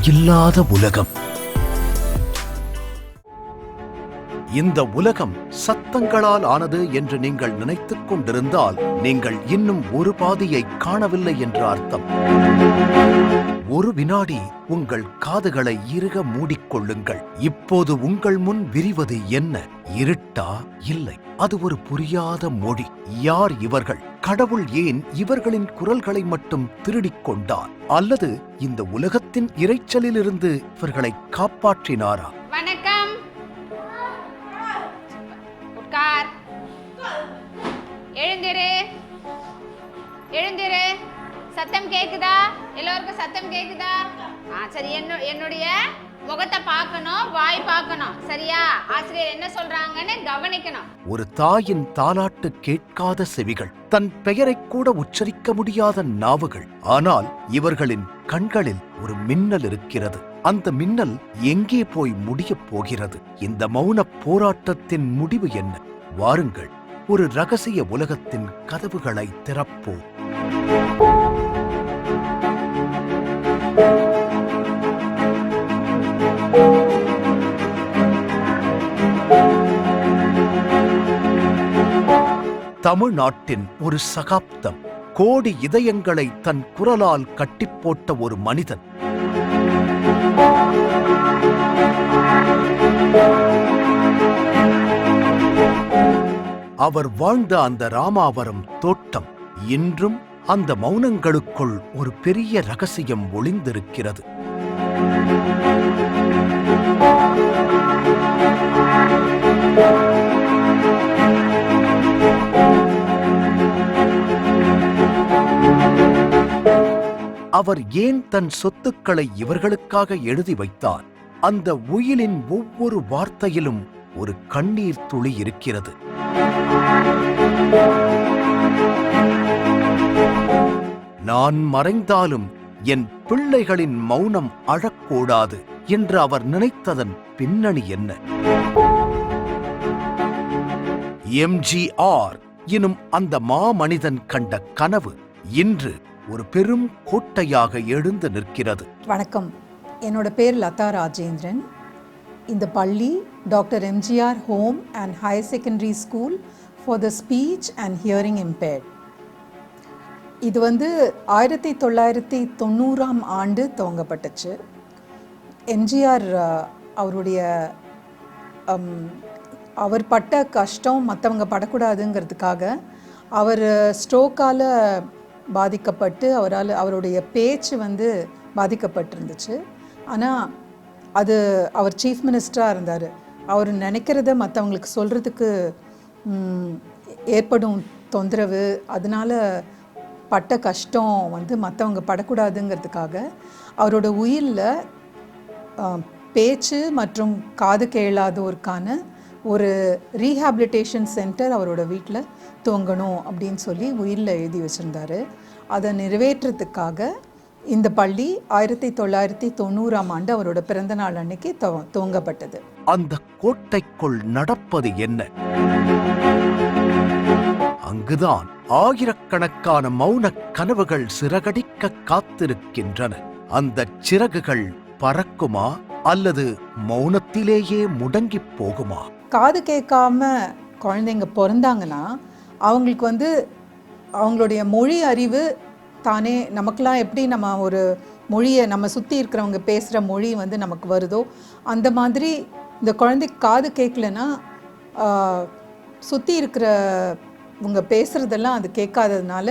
இல்லாத உலகம். இந்த உலகம் சத்தங்களால் ஆனது என்று நீங்கள் நினைத்துக் கொண்டிருந்தால் நீங்கள் இன்னும் ஒரு பாதியை காணவில்லை என்று அர்த்தம். ஒரு வினாடி உங்கள் காதுகளை இறுக மூடிக்கொள்ளுங்கள். இப்போது உங்கள் முன் விரிவது என்ன? இருட்டா? இல்லை, அது ஒரு புரியாத மொழி. யார் இவர்கள்? கடவுள் ஏன் இவர்களின் குரல்களை மட்டும் திருடிக் கொண்டார்? அல்லது இந்த உலகத்தின் இரைச்சலிலிருந்து இவர்களை காப்பாற்றினாரா? வணக்கம். உட்கார். எழுந்திரு. எழுந்திரு. சத்தம் கேக்குதா? எல்லோருக்கும் சத்தம் கேக்குதா? சரி, என்னுடைய முகத்தை பார்க்கணும், வாய் பார்க்கணும். சரியா? ஆசிரியர் என்ன சொல்றாங்கன்னு கவனிக்கணும். ஒரு தாயின் தாலாட்டு கேட்காத செவிகள், தன் பெயரை கூட உச்சரிக்க முடியாத நாவுகள். ஆனால் இவர்களின் கண்களில் ஒரு மின்னல் இருக்கிறது. அந்த மின்னல் எங்கே போய் முடியப் போகிறது? இந்த மௌன போராட்டத்தின் முடிவு என்ன? வாருங்கள், ஒரு ரகசிய உலகத்தின் கதவுகளை திறப்போம். தமிழ்நாட்டின் ஒரு சகாப்தம். கோடி இதயங்களை தன் குரலால் கட்டிப்போட்ட ஒரு மனிதன். அவர் வாழ்ந்த அந்த ராமாவரம் தோட்டம். இன்றும் அந்த மௌனங்களுக்குள் ஒரு பெரிய ரகசியம் ஒளிந்திருக்கிறது. அவர் ஏன் தன் சொத்துக்களை இவர்களுக்காக எழுதி வைத்தார்? அந்த உயிலின் ஒவ்வொரு வார்த்தையிலும் ஒரு கண்ணீர் துளி இருக்கிறது. நான் மறைந்தாலும் என் பிள்ளைகளின் மௌனம் அழக்கூடாது என்று அவர் நினைத்ததன் பின்னணி என்ன? எம்ஜிஆர் எனும் அந்த மாமனிதன் கண்ட கனவு இன்று ஒரு பெரும் கோட்டையாக எழுந்து நிற்கிறது. வணக்கம், என்னோட பேர் லதா ராஜேந்திரன். இந்த பள்ளி doctor MGR home and higher secondary school for the speech and hearing impaired. இது 1990ஆம் ஆண்டு துவங்கப்பட்டுச்சு. எம்ஜிஆர் அவர் பட்ட கஷ்டம் மற்றவங்க படக்கூடாதுங்கிறதுக்காக அவர் ஸ்ட்ரோக்கால் பாதிக்கப்பட்டு அவருடைய பேச்சு பாதிக்கப்பட்டிருந்துச்சு. ஆனால் அவர் சீஃப் மினிஸ்டராக இருந்தார். அவர் நினைக்கிறத மற்றவங்களுக்கு சொல்கிறதுக்கு ஏற்படும் தொந்தரவு, அதனால் பட்ட கஷ்டம் மற்றவங்க படக்கூடாதுங்கிறதுக்காக அவரோட உயிரில் பேச்சு மற்றும் காது கேளாதோருக்கான ஒரு ரீஹாபிலிட்டேஷன் சென்டர் அவரோட வீட்டில் துவங்கணும் அப்படின்னு சொல்லி உயிரில் எழுதி வச்சுருந்தார். அதை நிறைவேற்றத்துக்காக இந்த பள்ளி 1990ஆம் ஆண்டு அவரோட பிறந்த நாள் அன்னைக்கு துவங்கப்பட்டது. அந்த கோட்டைக்குள் நடப்பது என்ன? அங்குதான் ஆயிரக்கணக்கான மௌன கனவுகள் சிறகடிக்க காத்திருக்கின்றன. அந்த சிறகுகள் பறக்குமா அல்லது மௌனத்திலேயே முடங்கி போகுமா? காது கேட்காம குழந்தைங்க பிறந்தாங்கன்னா அவங்களுக்கு அவங்களுடைய மொழி அறிவு தானே, நமக்கெல்லாம் எப்படி நம்ம ஒரு மொழியை நம்ம சுற்றி இருக்கிறவங்க பேசுகிற மொழி நமக்கு வருதோ அந்த மாதிரி இந்த குழந்தைக்கு காது கேட்கலன்னா சுற்றி இருக்கிறவங்க பேசுகிறதெல்லாம் அது கேட்காததுனால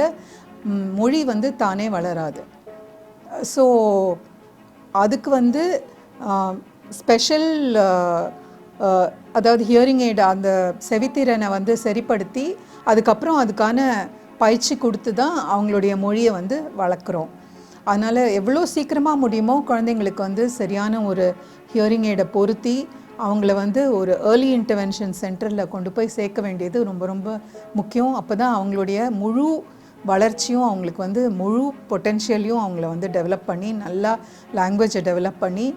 மொழி தானே வளராது. ஸோ அதுக்கு ஸ்பெஷல் அதாவது ஹியரிங் எய்டு, அந்த செவித்திறனை சரிப்படுத்தி அதுக்கப்புறம் அதுக்கான பயிற்சி கொடுத்து தான் அவங்களுடைய மொழியை வளர்க்குறோம். அதனால் எவ்வளோ சீக்கிரமாக முடியுமோ குழந்தைங்களுக்கு சரியான ஒரு ஹியரிங் எய்டை பொருத்தி அவங்கள ஒரு ஏர்லி இன்டர்வென்ஷன் சென்டரில் கொண்டு போய் சேர்க்க வேண்டியது ரொம்ப ரொம்ப முக்கியம். அப்போ தான் அவங்களுடைய முழு வளர்ச்சியும் அவங்களுக்கு முழு பொட்டென்ஷியலையும் அவங்கள டெவலப் பண்ணி நல்லா லாங்குவேஜை டெவலப் பண்ணி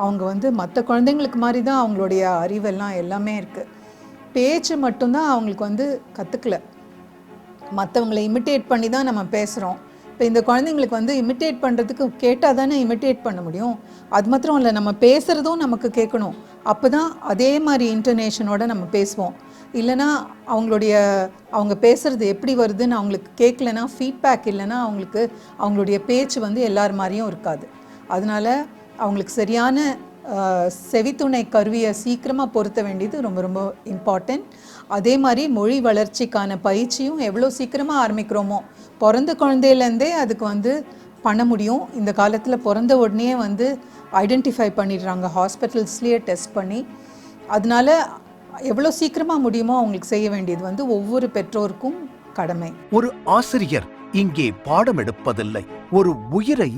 அவங்க மற்ற குழந்தைங்களுக்கு மாதிரி தான் அவங்களுடைய அறிவெல்லாம் எல்லாமே இருக்குது. பேச்சு மட்டும்தான் அவங்களுக்கு கற்றுக்கல. மற்றவங்களை இமிட்டேட் பண்ணி தான் நம்ம பேசுகிறோம். இப்போ இந்த குழந்தைங்களுக்கு வந்து இமிட்டேட் பண்ணுறதுக்கு கேட்டால் தானே இமிட்டேட் பண்ண முடியும். அது மாத்திரம் இல்லை, நம்ம பேசுகிறதும் நமக்கு கேட்கணும். அப்போ தான் அதே மாதிரி இன்டர்நேஷனோட நம்ம பேசுவோம். இல்லைனா அவங்க பேசுகிறது எப்படி வருதுன்னு அவங்களுக்கு கேட்கலனா, ஃபீட்பேக் இல்லைன்னா அவங்களுடைய பேச்சு வந்து எல்லார் மாதிரியும் இருக்காது. அதனால் அவங்களுக்கு சரியான செவித்துணை கருவியை சீக்கிரமாக பொருத்த வேண்டியது ரொம்ப ரொம்ப இம்பார்ட்டண்ட். அதே மாதிரி மொழி வளர்ச்சிக்கான பயிற்சியும் எவ்வளோ சீக்கிரமாக ஆரம்பிக்கிறோமோ, பிறந்த குழந்தையிலேருந்தே அதுக்கு வந்து பண்ண முடியும். இந்த காலத்தில் பிறந்த உடனே வந்து ஐடென்டிஃபை பண்ணிடுறாங்க ஹாஸ்பிட்டல்ஸ்லேயே டெஸ்ட் பண்ணி. அதனால எவ்வளோ சீக்கிரமாக முடியுமோ அவங்களுக்கு செய்ய வேண்டியது வந்து ஒவ்வொரு பெற்றோருக்கும் கடமை. ஒரு ஆசிரியர் இங்கே பாடம் எடுப்பதில்லை, ஒரு உயிரை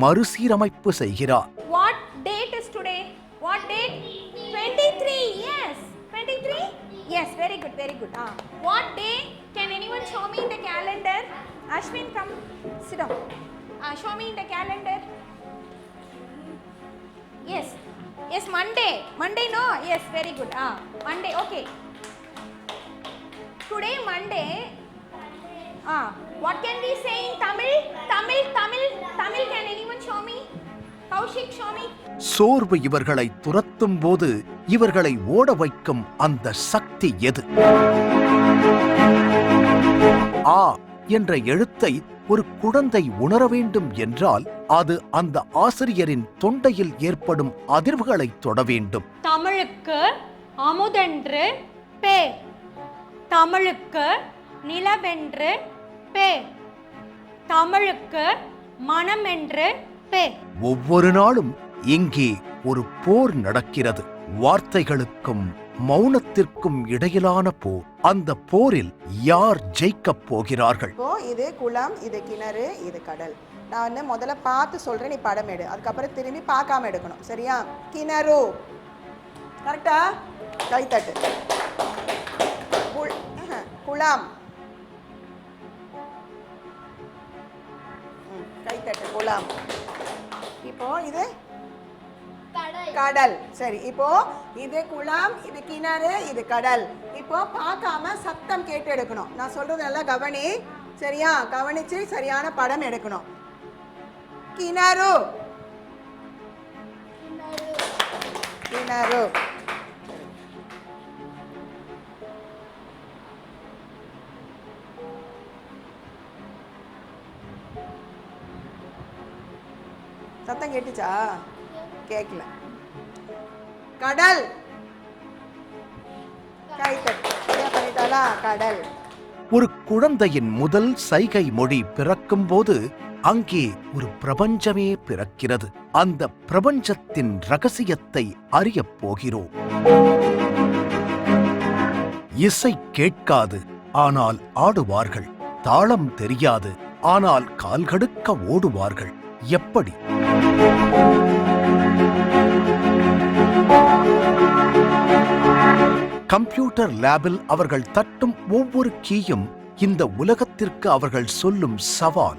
மறுசீரமைப்பு செய்கிறார். What date is today? What date? 23. Yes. 23? Yes, very good, very good. What day? Can anyone show me in the calendar? Ashwin, come. Sit down. Show me in the calendar. Yes. Yes, Monday. Monday, no? Yes, very good. Monday, okay. Today, Monday. What can we say in Tamil? Tamil, can anyone show me? Kaushik, show me. சோர்வு இவர்களை துரத்தும் போது இவர்களை ஓட வைக்கும் அந்த சக்தி எது? ஆ என்ற எழுத்தை ஒரு குழந்தை உணர வேண்டும் என்றால் அது அந்த ஆசிரியரின் தொண்டையில் ஏற்படும் அதிர்வுகளை தொட வேண்டும். தமிழுக்கு அமுதென்று பேர், தமிழுக்கு நிலவென்று பேர், தமிழுக்கு மனமென்று பேர். ஒவ்வொரு நாளும் இங்கே ஒரு போர் நடக்கிறது. வார்த்தைகளுக்கும் மௌனத்திற்கும் இடையிலான போர். அந்த போரில் யார் ஜெயிக்கப் போகிறார்கள்? இப்போ இது குளம், இது கிணறு, இது கடல். நான் வந்து முதல்ல பார்த்து சொல்றேன், நீ படம் எடு. அதுக்கப்புறம் திரும்பி பார்க்காம எடுக்கணும், சரியா? கிணறு, கரெக்டா? கைத்தட்டு. குளம், கைத்தட்டு. குளம். இப்போ இது கடல். சரி, இப்போ இது குளம், இது கிணறு, இது கடல். இப்போ பார்க்காம சத்தம் கேட்டு எடுக்கணும். நான் சொல்றது நல்லா கவனி, சரியா? கவனிச்சு சரியான படம் எடுக்கணும். கிணறு, கிணறு. சத்தம் கேட்டுச்சா? கேட்கல. கடல், கைத்தட்டு. பண்ணிட்டாளா? கடல். ஒரு குழந்தையின் முதல் சைகை மொழி பிறக்கும் போது அங்கே ஒரு பிரபஞ்சமே பிறக்கிறது. அந்த பிரபஞ்சத்தின் ரகசியத்தை அறியப் போகிறோம். இசை கேட்காது, ஆனால் ஆடுவார்கள். தாளம் தெரியாது, ஆனால் கால்கடுக்க ஓடுவார்கள். எப்படி? கம்ப்யூட்டர் லேபில் அவர்கள் தட்டும் ஒவ்வொரு கீயும் இந்த உலகத்திற்கு அவர்கள் சொல்லும் சவால்.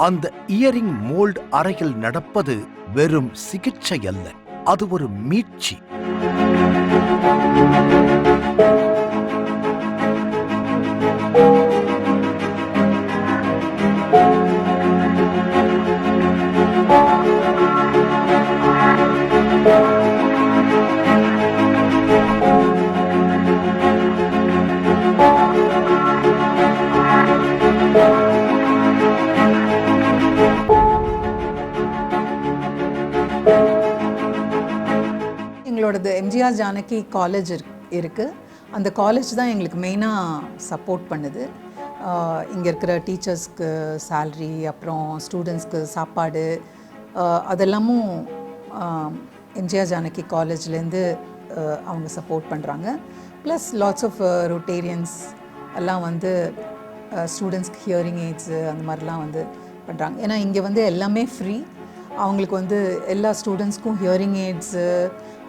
அந்த இயரிங் மோல்ட் அறையில் நடப்பது வெறும் சிகிச்சை அல்ல, அது ஒரு மீட்சி. எங்களோடது எம்ஜிஆர் ஜானகி காலேஜ் இருக்குது. அந்த காலேஜ் தான் எங்களுக்கு மெயினாக சப்போர்ட் பண்ணுது. இங்கே இருக்கிற டீச்சர்ஸ்க்கு சேல்ரி, அப்புறம் ஸ்டூடெண்ட்ஸ்க்கு சாப்பாடு, அதெல்லாமும் எம்ஜிஆர் ஜானகி காலேஜ்லேருந்து அவங்க சப்போர்ட் பண்ணுறாங்க. ப்ளஸ் லாட்ஸ் ஆஃப் ரொட்டேரியன்ஸ் எல்லாம் வந்து ஸ்டூடெண்ட்ஸ்க்கு ஹியரிங் எய்ட்ஸு அந்த மாதிரிலாம் வந்து பண்ணுறாங்க. ஏன்னா இங்கே வந்து எல்லாமே ஃப்ரீ. அவங்களுக்கு வந்து எல்லா ஸ்டூடெண்ட்ஸ்க்கும் ஹியரிங் எய்ட்ஸு,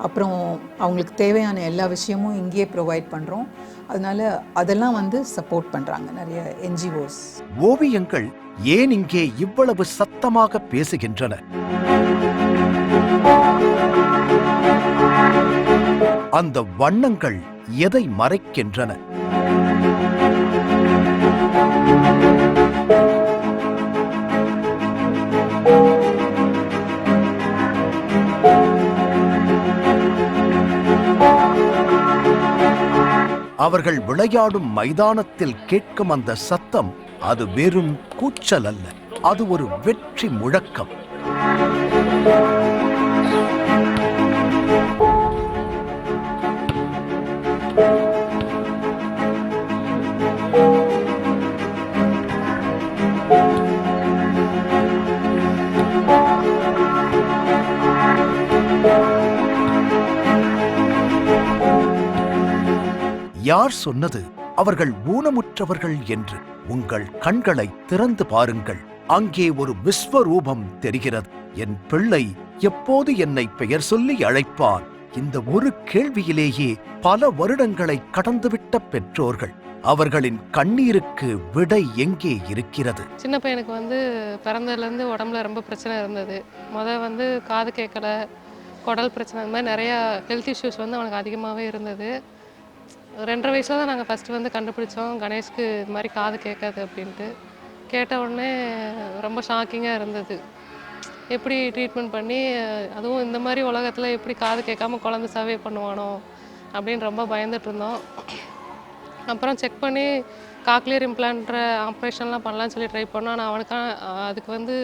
அப்புறம் அவங்களுக்கு தேவையான எல்லா விஷயமும் இங்கேயே ப்ரொவைட் பண்ணுறோம். அதனால அதெல்லாம் வந்து சப்போர்ட் பண்ணுறாங்க நிறைய என்ஜிஓஸ். ஓவியங்கள் ஏன் இங்கே இவ்வளவு சத்தமாக பேசுகின்றன? அந்த வண்ணங்கள் எதை மறைக்கின்றன? அவர்கள் விளையாடும் மைதானத்தில் கேட்கும் அந்த சத்தம் அது வெறும் கூச்சல் அல்ல, அது ஒரு வெற்றி முழக்கம். யார் சொன்னது அவர்கள் ஊனமுற்றவர்கள் என்று? உங்கள் கண்களை திறந்து பாருங்கள், அங்கே ஒரு விஸ்வரூபம் தெரிகிறது. என் பிள்ளை எப்போது என்னை பெயர் சொல்லி அழைப்பான்? இந்த ஒரு கேள்வியிலேயே பல வருடங்களை கடந்துவிட்ட பெற்றோர்கள். அவர்களின் கண்ணீருக்கு விடை எங்கே இருக்கிறது? சின்ன பையனுக்கு வந்து பிறந்ததுலேருந்து உடம்புல ரொம்ப பிரச்சனை இருந்தது. வந்து காது கேட்கல, குடல் பிரச்சனை, அந்த மாதிரி நிறையா ஹெல்த் இஷ்யூஸ் வந்து அவனுக்கு அதிகமாகவே இருந்தது. 2.5 வயசில் தான் நாங்கள் ஃபஸ்ட்டு வந்து கண்டுபிடிச்சோம் கணேஷ்க்கு இது மாதிரி காது கேட்காது அப்படின்ட்டு. கேட்ட உடனே ரொம்ப ஷாக்கிங்காக இருந்தது. எப்படி ட்ரீட்மெண்ட் பண்ணி, அதுவும் இந்த மாதிரி உலகத்தில் எப்படி காது கேட்காம குழந்தை சர்வே பண்ணுவானோ அப்படின்னு ரொம்ப பயந்துட்டு இருந்தோம். அப்புறம் செக் பண்ணி காக்லியர் இம்ப்ளான்ட்ற ஆப்ரேஷன்லாம் பண்ணலான்னு சொல்லி ட்ரை பண்ணோம். ஆனால் அவனுக்கான அதுக்கு வந்து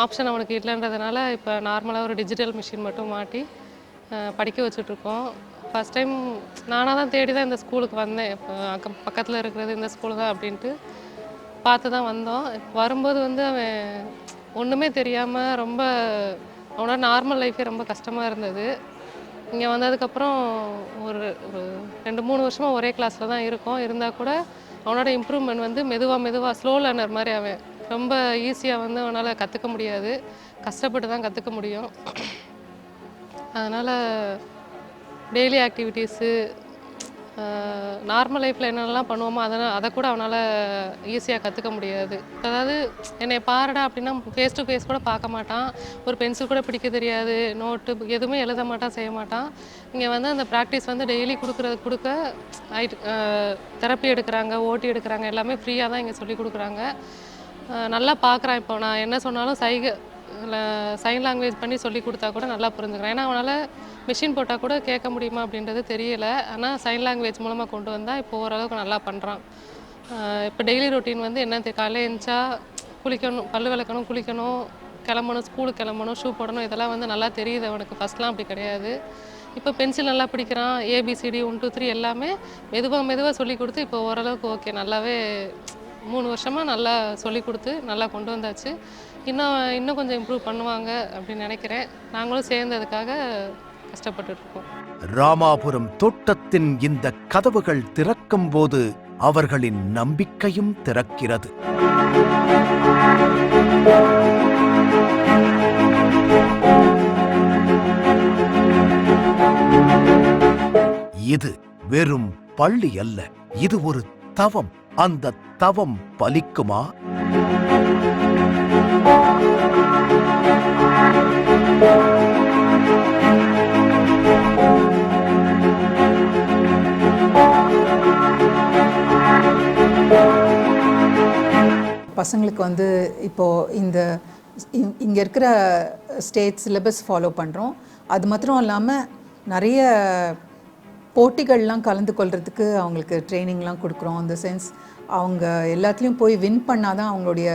ஆப்ஷன் அவனுக்கு இல்லைன்றதுனால இப்போ நார்மலாக ஒரு டிஜிட்டல் மிஷின் மட்டும் மாட்டி படிக்க வச்சுட்ருக்கோம். ஃபஸ்ட் டைம் நானாக தான் தேடி தான் இந்த ஸ்கூலுக்கு வந்தேன். இப்போ பக்கத்தில் இருக்கிறது இந்த ஸ்கூலு தான் அப்படின்ட்டு பார்த்து தான் வந்தோம். வரும்போது வந்து அவன் ஒன்றுமே தெரியாமல் ரொம்ப அவனோட நார்மல் லைஃபே ரொம்ப கஷ்டமாக இருந்தது. இங்கே வந்ததுக்கப்புறம் ஒரு 2-3 வருஷமாக ஒரே கிளாஸில் தான் இருக்கோம். இருந்தால் கூட அவனோட இம்ப்ரூவ்மெண்ட் வந்து மெதுவாக ஸ்லோ லேர்னர் மாதிரி அவன் ரொம்ப ஈஸியாக வந்து அவனால் கற்றுக்க முடியாது, கஷ்டப்பட்டு தான் கற்றுக்க முடியும். அதனால் டெய்லி ஆக்டிவிட்டீஸு நார்மல் லைஃப்பில் என்னென்னலாம் பண்ணுவோமோ அதை கூட அவனால் ஈஸியாக கற்றுக்க முடியாது. அதாவது என்னை பாருடா அப்படின்னா ஃபேஸ் டு ஃபேஸ் கூட பார்க்க மாட்டான், ஒரு பென்சில் கூட பிடிக்க தெரியாது, நோட்டு எதுவுமே எழுத மாட்டான், செய்ய மாட்டான். இங்கே வந்து அந்த ப்ராக்டிஸ் வந்து டெய்லி கொடுக்க தெரப்பி எடுக்கிறாங்க, ஓட்டி எடுக்கிறாங்க, எல்லாமே ஃப்ரீயாக தான் இங்கே சொல்லி கொடுக்குறாங்க. நல்லா பார்க்குறான். இப்போ நான் என்ன சொன்னாலும் சைன் லாங்குவேஜ் பண்ணி சொல்லி கொடுத்தா கூட நல்லா புரிஞ்சுக்கிறான். ஏன்னா அவனால் மிஷின் போட்டால் கூட கேட்க முடியுமா அப்படின்றது தெரியல. ஆனால் சைன் லாங்குவேஜ் மூலமாக கொண்டு வந்தால் இப்போ ஓரளவுக்கு நல்லா பண்ணுறான். இப்போ டெய்லி ரொட்டீன் வந்து என்ன காலையில் எழுந்திரிச்சா குளிக்கணும், பல் விளக்கணும், குளிக்கணும், கிளம்பணும், ஸ்கூலுக்கு கிளம்பணும், ஷூ போடணும், இதெல்லாம் வந்து நல்லா தெரியுது அவனுக்கு. ஃபஸ்ட்லாம் அப்படி கிடையாது. இப்போ பென்சில் நல்லா பிடிக்கிறான், ABCD 1 2 3 எல்லாமே மெதுவாக சொல்லி கொடுத்து இப்போ ஓரளவுக்கு ஓகே, நல்லாவே 3 வருஷமாக நல்லா சொல்லி கொடுத்து நல்லா கொண்டு வந்தாச்சு. இன்னும் கொஞ்சம் இம்ப்ரூவ் பண்ணுவாங்க அப்படின்னு நினைக்கிறேன். நாங்களும் சேர்ந்ததுக்காக கஷ்டப்பட்டுருக்கோம். ராமாபுரம் தோட்டத்தின் இந்த கதவுகள் திறக்கும் போது அவர்களின் நம்பிக்கையும் திறக்கிறது. இது வெறும் பள்ளி அல்ல, இது ஒரு தவம். அந்த தவம் பலிக்குமா? பசங்களுக்கு வந்து இப்போது இங்கே இருக்கிற ஸ்டேட் சிலபஸ் ஃபாலோ பண்ணுறோம். அது மாத்திரம் இல்லாமல் நிறைய போட்டிகள்லாம் கலந்து கொள்கிறதுக்கு அவங்களுக்கு ட்ரைனிங்லாம் கொடுக்குறோம். இந்த சென்ஸ் அவங்க எல்லாத்துலேயும் போய் வின் பண்ணால் தான் அவங்களுடைய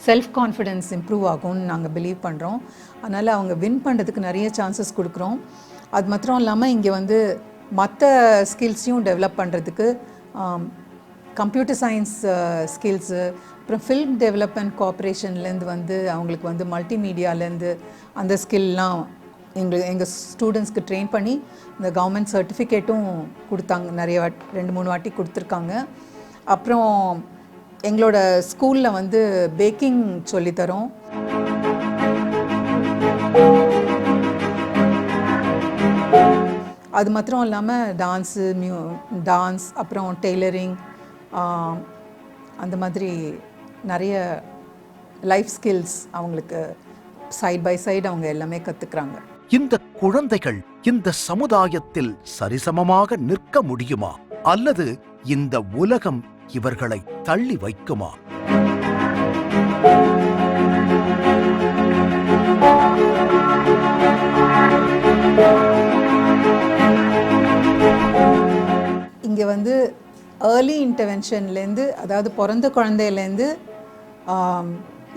செல்ஃப் கான்ஃபிடென்ஸ் இம்ப்ரூவ் ஆகும்னு நாங்கள் பிலீவ் பண்ணுறோம். அதனால் அவங்க வின் பண்ணுறதுக்கு நிறைய சான்சஸ் கொடுக்குறோம். அது மாத்திரம் இல்லாமல் இங்கே வந்து மற்ற ஸ்கில்ஸையும் டெவலப் பண்ணுறதுக்கு கம்ப்யூட்டர் சயின்ஸ் ஸ்கில்ஸு, அப்புறம் ஃபில்ம் டெவலப்மெண்ட் கார்ப்பரேஷன்லேருந்து வந்து அவங்களுக்கு வந்து மல்டிமீடியாலேருந்து அந்த ஸ்கில்லாம் எங்கள் ஸ்டூடெண்ட்ஸ்க்கு ட்ரெயின் பண்ணி இந்த கவர்மெண்ட் சர்டிஃபிகேட்டும் கொடுத்தாங்க. நிறைய 2-3 வாட்டி கொடுத்துருக்காங்க. அப்புறம் எங்களோட ஸ்கூலில் வந்து பேக்கிங் சொல்லித்தரோம். அது மாத்திரம் இல்லாமல் டான்ஸ், அப்புறம் டெய்லரிங், அந்த மாதிரி நிறைய லைஃப் ஸ்கில்ஸ் அவங்களுக்கு சைட் பை சைடு அவங்க எல்லாமே கற்றுக்குறாங்க. இந்த குழந்தைகள் இந்த சமுதாயத்தில் சரிசமமாக நிற்க முடியுமா, அல்லது இந்த உலகம் இவர்களை தள்ளி வைக்குமா? இங்கே வந்து ஏர்லி இன்டர்வென்ஷன்லேருந்து, அதாவது பிறந்த குழந்தையிலேருந்து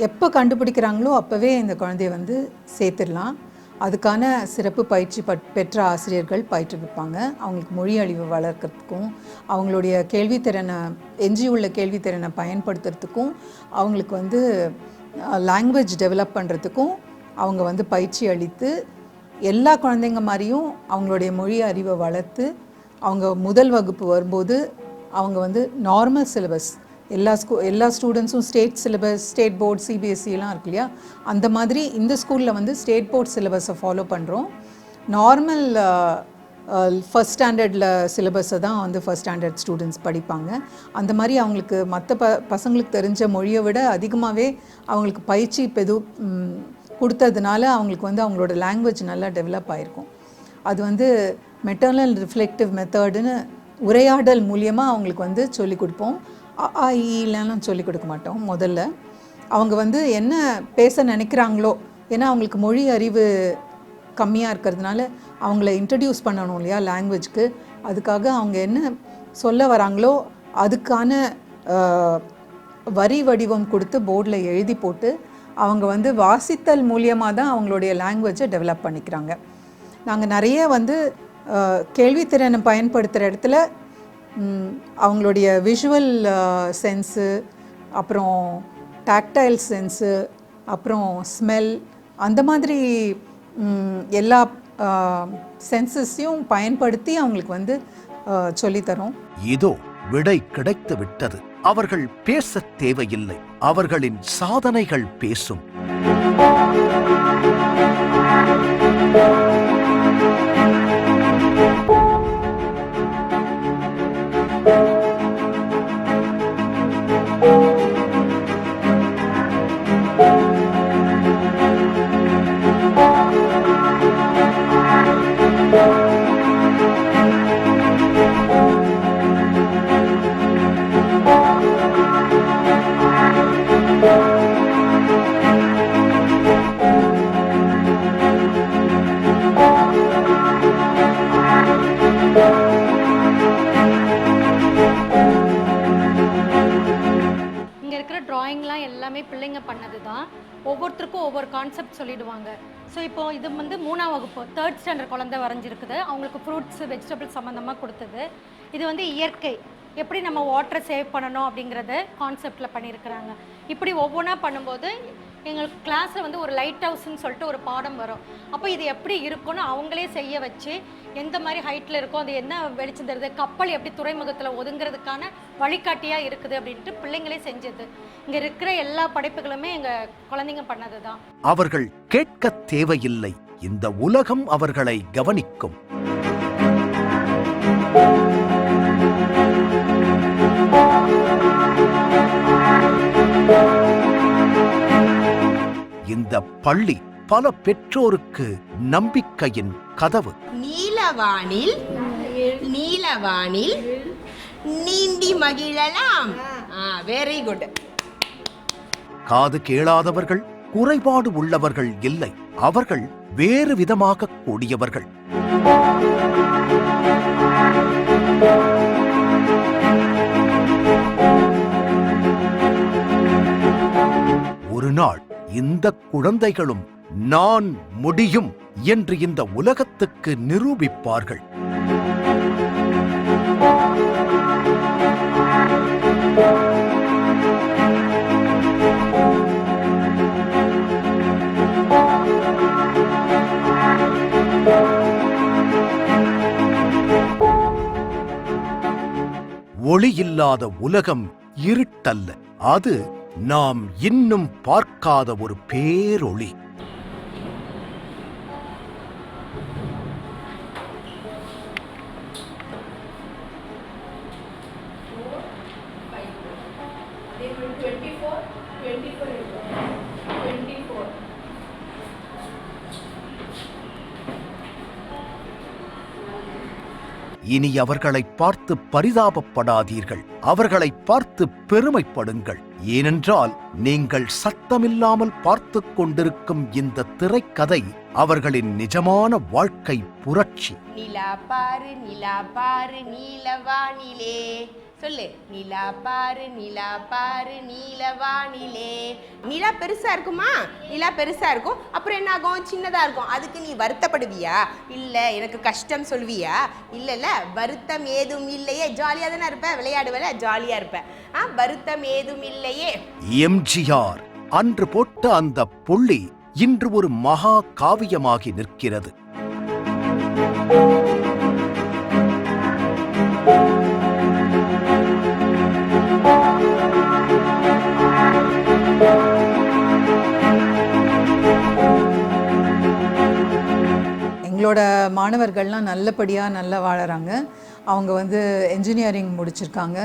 எப்போ கண்டுபிடிக்கிறாங்களோ அப்போவே இந்த குழந்தைய வந்து சேர்த்துடலாம். அதுக்கான சிறப்பு பயிற்சி பெற்ற ஆசிரியர்கள் பயிற்றுவிப்பாங்க. அவங்களுக்கு மொழி அழிவு வளர்க்கறதுக்கும், அவங்களுடைய கேள்வித்திறனை, எஞ்சியுள்ள கேள்வித்திறனை பயன்படுத்துறதுக்கும், அவங்களுக்கு வந்து லாங்குவேஜ் டெவலப் பண்ணுறதுக்கும் அவங்க வந்து பயிற்சி அளித்து, எல்லா குழந்தைங்க மாதிரியும் அவங்களுடைய மொழி அறிவை வளர்த்து, அவங்க முதல் வகுப்பு வரும்போது அவங்க வந்து நார்மல் சிலபஸ், எல்லா ஸ்டூடெண்ட்ஸும் ஸ்டேட் சிலபஸ், ஸ்டேட் போர்ட், சிபிஎஸ்சிலாம் இருக்கு இல்லையா, அந்த மாதிரி இந்த ஸ்கூலில் வந்து ஸ்டேட் போர்ட் சிலபஸை ஃபாலோ பண்ணுறோம். நார்மல் ஃபஸ்ட் ஸ்டாண்டர்டில் சிலபஸை தான் வந்து ஃபஸ்ட் ஸ்டாண்டர்ட் ஸ்டூடெண்ட்ஸ் படிப்பாங்க. அந்த மாதிரி அவங்களுக்கு மற்ற பசங்களுக்கு தெரிஞ்ச மொழியை விட அதிகமாகவே அவங்களுக்கு பயிற்சி கொடுத்ததுனால அவங்களுக்கு வந்து அவங்களோட லாங்குவேஜ் நல்லா டெவலப் ஆகிருக்கும். அது வந்து மெட்டர்னல் ரிஃப்ளெக்டிவ் மெத்தடுன்னு உரையாடல் மூலியமாக அவங்களுக்கு வந்து சொல்லிக் கொடுப்போம். இல்லைன்னு சொல்லிக் கொடுக்க மாட்டோம். முதல்ல அவங்க வந்து என்ன பேச நினைக்கிறாங்களோ, ஏன்னா அவங்களுக்கு மொழி அறிவு கம்மியாக இருக்கிறதுனால அவங்கள இன்ட்ரடியூஸ் பண்ணணும் இல்லையா லாங்குவேஜ்க்கு. அதுக்காக அவங்க என்ன சொல்ல வராங்களோ அதுக்கான வரி வடிவம் கொடுத்து போர்டில் எழுதி போட்டு அவங்க வந்து வாசித்தல் மூலியமாக தான் அவங்களுடைய லாங்குவேஜை டெவலப் பண்ணிக்கிறாங்க. நாங்கள் நிறைய வந்து கேள்வித்திறனை பயன்படுத்துகிற இடத்துல அவங்களுடைய விஷுவல் சென்ஸு, அப்புறம் டாக்டைல் சென்ஸு, அப்புறம் ஸ்மெல், அந்த மாதிரி எல்லா சென்சஸையும் பயன்படுத்தி அவங்களுக்கு வந்து சொல்லித்தரோம். இதோ விடை கிடைத்து விட்டது. அவர்கள் பேசத் தேவையில்லை, அவர்களின் சாதனைகள் பேசும். ட்ராயிங்லாம் எல்லாமே பிள்ளைங்க பண்ணது தான். ஒவ்வொருத்தருக்கும் ஒவ்வொரு கான்செப்ட் சொல்லிடுவாங்க. ஸோ இப்போது இது வந்து 3ஆம் வகுப்பு 3rd ஸ்டாண்டர்ட் குழந்தை வரைஞ்சிருக்குது. அவங்களுக்கு ஃப்ரூட்ஸு, வெஜிடபிள்ஸ் சம்மந்தமாக கொடுத்தது. இது வந்து இயற்கை, எப்படி நம்ம வாட்டரை சேவ் பண்ணணும் அப்படிங்கிறத கான்செப்டில் பண்ணியிருக்கிறாங்க. இப்படி ஒவ்வொன்றா பண்ணும்போது எங்களுக்கு கிளாஸில் வந்து ஒரு லைட் ஹவுஸ்ன்னு சொல்லிட்டு ஒரு பாடம் வரும். அப்போ இது எப்படி இருக்குன்னு அவங்களே செய்ய வச்சு, எந்த மாதிரி ஹைட்டில் இருக்கும், அது என்ன வெளிச்சம் தருது, கப்பல் எப்படி துறைமுகத்தில் ஒதுங்கிறதுக்கான வழிகாட்டியாக இருக்குது அப்படின்ட்டு பிள்ளைங்களே செஞ்சது. இங்கே இருக்கிற எல்லா படைப்புகளுமே எங்கள் குழந்தைங்க பண்ணது தான். அவர்கள் கேட்க தேவையில்லை, இந்த உலகம் அவர்களை கவனிக்கும். இந்த பள்ளி பல பெற்றோருக்கு நம்பிக்கையின் கதவு. நீலவானில் நீந்தி மகிழலாம். Very good. காது கேளாதவர்கள், குறைபாடு உள்ளவர்கள் இல்லை, அவர்கள் வேறு விதமாக கூடியவர்கள். ஒரு நாள் இந்த குழந்தைகளும் நான் முடியும் என்று இந்த உலகத்துக்கு நிரூபிப்பார்கள். ஒளி இல்லாத உலகம் இருட்டல்ல, அது நாம் இன்னும் பார்க்காத ஒரு பேரொளி. இனி அவர்களை பார்த்து பரிதாபப்படாதீர்கள், அவர்களை பார்த்து பெருமைப்படுங்கள். ஏனென்றால் நீங்கள் சத்தமில்லாமல் பார்த்து கொண்டிருக்கும் இந்த திரைக்கதை அவர்களின் நிஜமான வாழ்க்கை புரட்சி. நிலா பாரு நீலவானிலே. சொல்லு, நிலா பாரு நீலவானிலே. நிலா பெருசா இருக்குமா? நிலா பெருசா இருக்கும், அப்புறம் என்ன ஆகும்? சின்னதா இருக்கும். அதுக்கு நீ வருத்தப்படுவியா? இல்ல எனக்கு கஷ்டம் சொல்வியா? இல்ல வருத்தம் ஏதும் இல்லையே, ஜாலியா தானே இருப்ப, விளையாடுவல, ஜாலியா இருப்ப. வருத்தம் ஏதும் இல்லையே. எம்ஜிஆர் அன்று போட்ட அந்த புள்ளி இன்று ஒரு மகா காவியமாகி நிற்கிறது. எங்களோட மாணவர்கள்லாம் நல்லபடியாக நல்லா வாழறாங்க. அவங்க வந்து என்ஜினியரிங் முடிச்சிருக்காங்க,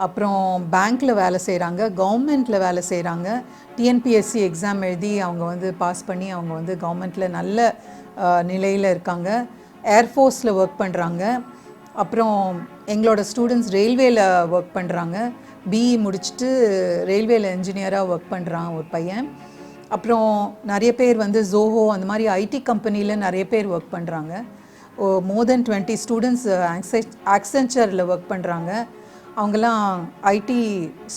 அப்புறம் பேங்க்கில் வேலை செய்கிறாங்க, கவர்மெண்ட்டில் வேலை செய்கிறாங்க. டிஎன்பிஎஸ்சி எக்ஸாம் எழுதி அவங்க வந்து பாஸ் பண்ணி அவங்க வந்து கவர்மெண்ட்டில் நல்ல நிலையில் இருக்காங்க. ஏர்ஃபோர்ஸில் ஒர்க் பண்ணுறாங்க. அப்புறம் எங்களோட ஸ்டூடெண்ட்ஸ் ரயில்வேல ஒர்க் பண்ணுறாங்க. பிஇ முடிச்சுட்டு ரயில்வேல என்ஜினியராக ஒர்க் பண்ணுறான் ஒரு பையன். அப்புறம் நிறைய பேர் வந்து ஜோஹோ அந்த மாதிரி ஐடி கம்பெனியில் நிறைய பேர் ஒர்க் பண்ணுறாங்க. மோர் தென் 20 ஸ்டூடெண்ட்ஸ் ஆக்சென்ச்சரில் ஒர்க் பண்ணுறாங்க. அவங்கெல்லாம் ஐடி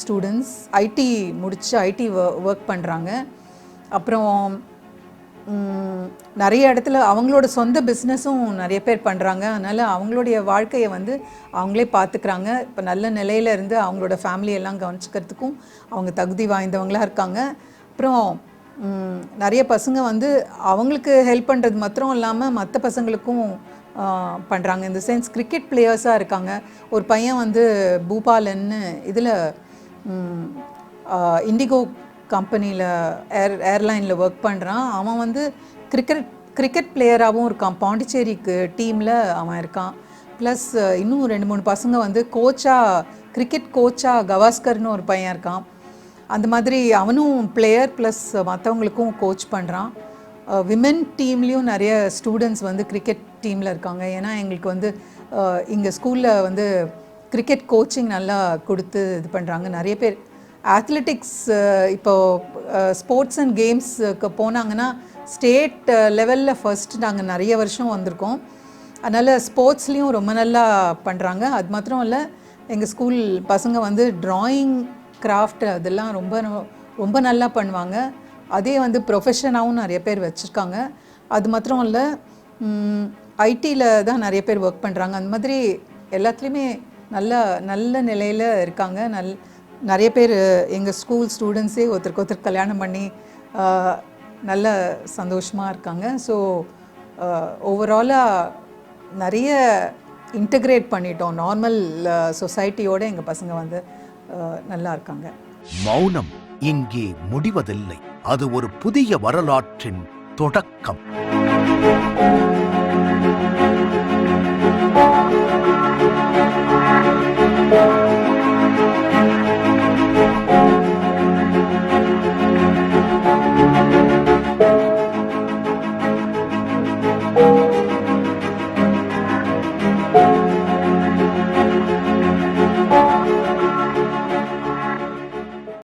ஸ்டூடெண்ட்ஸ், ஐடி முடித்து ஐடி ஒர்க் பண்ணுறாங்க. அப்புறம் நிறைய இடத்துல அவங்களோட சொந்த பிஸ்னஸும் நிறைய பேர் பண்ணுறாங்க. அதனால் அவங்களுடைய வாழ்க்கையை வந்து அவங்களே பார்த்துக்கிறாங்க. இப்போ நல்ல நிலையில் இருந்து அவங்களோட ஃபேமிலியெல்லாம் கவனிச்சிக்கிறதுக்கும் அவங்க தகுதி வாய்ந்தவங்களாக இருக்காங்க. அப்புறம் நிறைய பசங்க வந்து அவங்களுக்கு ஹெல்ப் பண்ணுறது மாத்திரம் இல்லாமல் மற்ற பசங்களுக்கும் பண்ணுறாங்க. இந்த சென்ஸ் கிரிக்கெட் பிளேயர்ஸாக இருக்காங்க. ஒரு பையன் வந்து பூபாலன்னு இதில் இண்டிகோ கம்பெனியில் ஏர்லைனில் ஒர்க் பண்ணுறான். அவன் வந்து கிரிக்கெட் பிளேயராகவும் இருக்கான். பாண்டிச்சேரிக்கு டீமில் அவன் இருக்கான். ப்ளஸ் இன்னும் 2-3 பசங்க வந்து கிரிக்கெட் கோச்சாக கவாஸ்கர்னு ஒரு பையன் இருக்கான். அந்த மாதிரி அவனும் பிளேயர் ப்ளஸ் மற்றவங்களுக்கும் கோச் பண்ணுறான். விமென் டீம்லேயும் நிறைய ஸ்டூடெண்ட்ஸ் வந்து கிரிக்கெட் டீமில் இருக்காங்க. ஏன்னா எங்களுக்கு வந்து இங்கே ஸ்கூலில் வந்து கிரிக்கெட் கோச்சிங் நல்லா கொடுத்து இது பண்ணுறாங்க. நிறைய பேர் அத்லெட்டிக்ஸ் இப்போது ஸ்போர்ட்ஸ் அண்ட் கேம்ஸுக்கு போனாங்கன்னா ஸ்டேட் லெவலில் ஃபர்ஸ்ட் நாங்கள் நிறைய வருஷம் வந்திருக்கோம். அதனால் ஸ்போர்ட்ஸ்லேயும் ரொம்ப நல்லா பண்ணுறாங்க. அது மாத்திரம் இல்லை, எங்கள் ஸ்கூல் பசங்க வந்து ட்ராயிங், கிராஃப்ட் அதெல்லாம் ரொம்ப ரொம்ப நல்லா பண்ணுவாங்க. அதே வந்து ப்ரொஃபஷனாகவும் நிறைய பேர் வச்சுருக்காங்க. அது மாத்திரம் இல்லை, ஐடியில் தான் நிறைய பேர் ஒர்க் பண்ணுறாங்க. அந்த மாதிரி எல்லாத்துலேயுமே நல்ல நிலையில் இருக்காங்க. நிறைய பேர் எங்கள் ஸ்கூல் ஸ்டூடெண்ட்ஸே ஒருத்தருக்கு கல்யாணம் பண்ணி நல்ல சந்தோஷமாக இருக்காங்க. ஸோ ஓவராலாக நிறைய இன்டகிரேட் பண்ணிட்டோம். நார்மல் சொசைட்டியோடு எங்கள் பசங்க வந்து நல்லா இருக்காங்க. மௌனம் இங்கே முடிவதில்லை, அது ஒரு புதிய வரலாற்றின் தொடக்கம்.